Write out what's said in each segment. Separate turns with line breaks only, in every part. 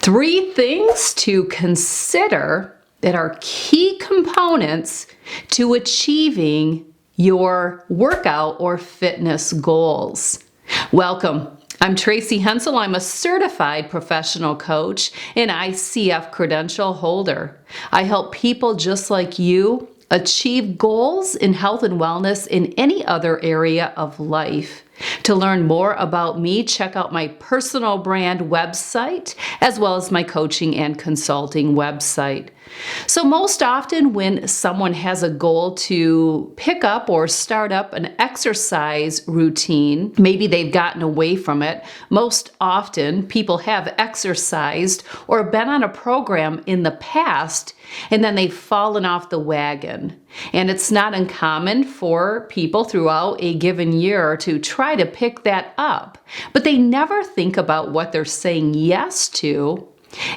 3 things to consider that are key components to achieving your workout or fitness goals. Welcome. I'm Tracy Hensel. I'm a certified professional coach and ICF credential holder. I help people just like you achieve goals in health and wellness in any other area of life. To learn more about me, check out my personal brand website, as well as my coaching and consulting website. So most often when someone has a goal to pick up or start up an exercise routine, maybe they've gotten away from it. Most often people have exercised or been on a program in the past, and then they've fallen off the wagon. And it's not uncommon for people throughout a given year to try to pick that up, but they never think about what they're saying yes to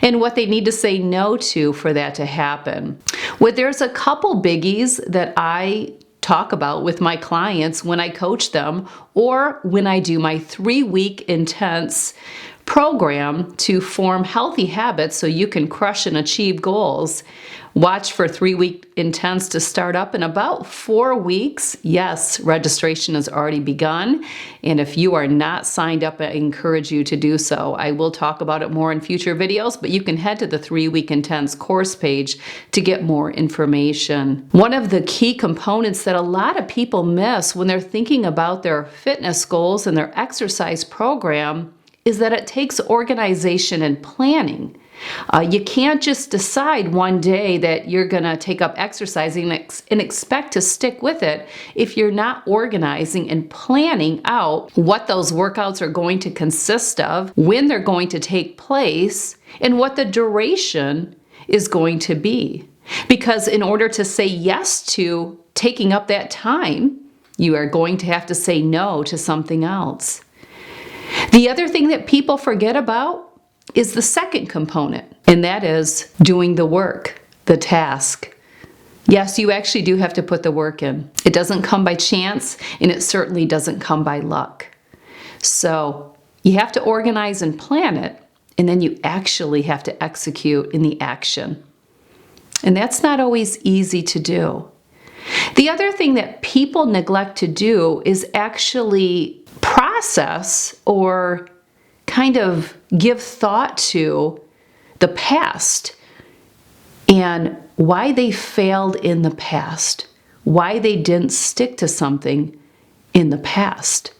and what they need to say no to for that to happen. Well, there's a couple biggies that I talk about with my clients when I coach them or when I do my 3-week intense program to form healthy habits so you can crush and achieve goals. Watch for 3-week intense to start up in about 4 weeks. Yes, registration has already begun. And if you are not signed up, I encourage you to do so. I will talk about it more in future videos, but you can head to the 3-week intense course page to get more information. One of the key components that a lot of people miss when they're thinking about their fitness goals and their exercise program is that it takes organization and planning. You can't just decide one day that you're going to take up exercising and expect to stick with it if you're not organizing and planning out what those workouts are going to consist of, when they're going to take place, and what the duration is going to be. Because in order to say yes to taking up that time, you are going to have to say no to something else. The other thing that people forget about is the second component, and that is doing the work, the task. Yes, you actually do have to put the work in. It doesn't come by chance, and it certainly doesn't come by luck. So you have to organize and plan it, and then you actually have to execute in the action. And that's not always easy to do. The other thing that people neglect to do is actually process or kind of give thought to the past and why they failed in the past, why they didn't stick to something in the past.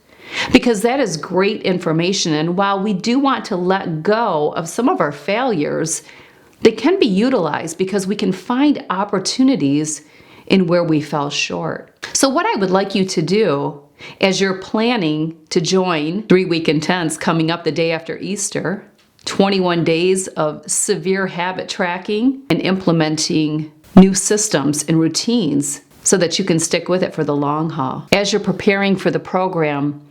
Because that is great information, and while we do want to let go of some of our failures, they can be utilized because we can find opportunities in where we fell short. So what I would like you to do as you're planning to join 3-week intense coming up the day after Easter, 21 days of severe habit tracking and implementing new systems and routines so that you can stick with it for the long haul. As you're preparing for the program,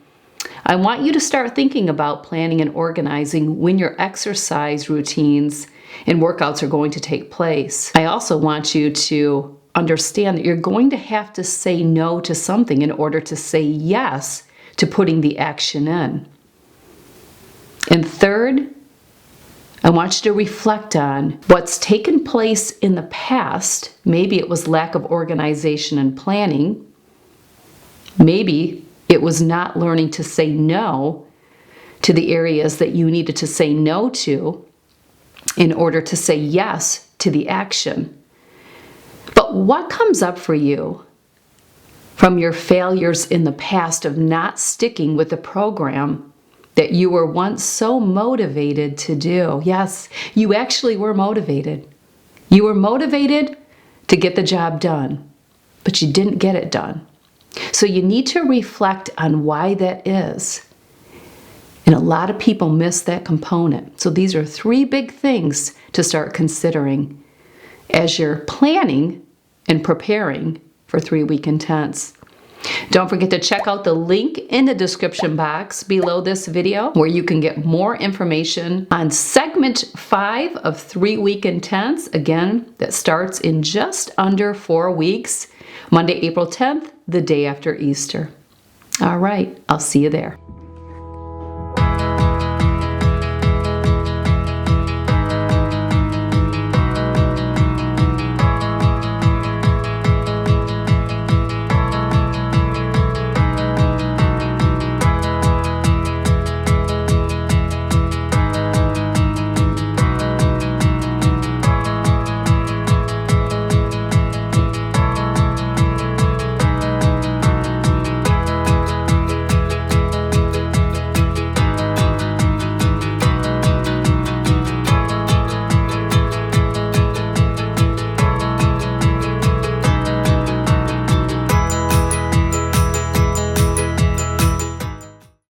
I want you to start thinking about planning and organizing when your exercise routines and workouts are going to take place. I also want you to understand that you're going to have to say no to something in order to say yes to putting the action in. And third, I want you to reflect on what's taken place in the past. Maybe it was lack of organization and planning. Maybe it was not learning to say no to the areas that you needed to say no to in order to say yes to the action. But what comes up for you from your failures in the past of not sticking with the program that you were once so motivated to do? Yes, you actually were motivated. You were motivated to get the job done, but you didn't get it done. So you need to reflect on why that is. And a lot of people miss that component. So these are 3 big things to start considering as you're planning and preparing for 3-week intense. Don't forget to check out the link in the description box below this video where you can get more information on segment 5 of 3-week intense. Again, that starts in just under 4 weeks, Monday, April 10th, the day after Easter. All right, I'll see you there.